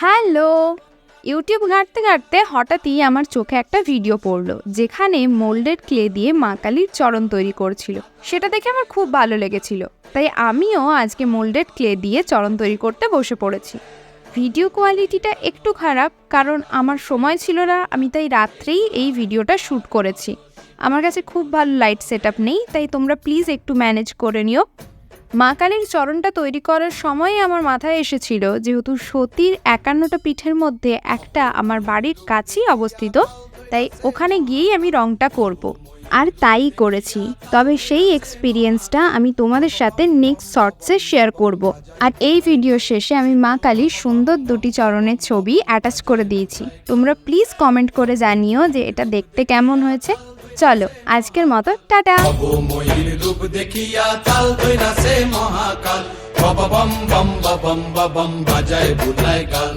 Hello, YouTube ঘাঁটতে ঘাঁটতে হঠাৎই আমার চোখে একটা ভিডিও পড়লো যেখানে মোল্ডেড ক্লে দিয়ে মা কালীর চরণ তৈরি করছিল। সেটা দেখে আমার খুব ভালো লেগেছিল, তাই আমিও আজকে মোল্ডেড ক্লে দিয়ে চরণ তৈরি করতে বসে পড়েছি। ভিডিও কোয়ালিটিটা একটু খারাপ, কারণ আমার সময় ছিল না, আমি তাই রাত্রেই এই ভিডিওটা শ্যুট করেছি। আমার কাছে খুব ভালো লাইট সেট আপ নেই, তাই তোমরা প্লিজ একটু ম্যানেজ করে নিও। মা কালীর চরণটা তৈরি করার সময় আমার মাথায় এসেছিল, যেহেতু সতীর 51টা পিঠের মধ্যে একটা আমার বাড়ির কাছেই অবস্থিত, তাই ওখানে গিয়েই আমি রংটা করব। আর তাই করেছি। তবে সেই এক্সপিরিয়েন্সটা আমি তোমাদের সাথে নেক্সট শর্টসে শেয়ার করব। আর এই ভিডিও শেষে আমি মা কালীর সুন্দর দুটি চরণের ছবি অ্যাটাচ করে দিয়েছি। তোমরা প্লিজ কমেন্ট করে জানিও যে এটা দেখতে কেমন হয়েছে। চলো আজকের মতো টাটা। ময়ূর রূপ দেখিয়া তাল ধইরাছে মহাকাল, বম বম বম বম বম বাজায় বুলায় গাল।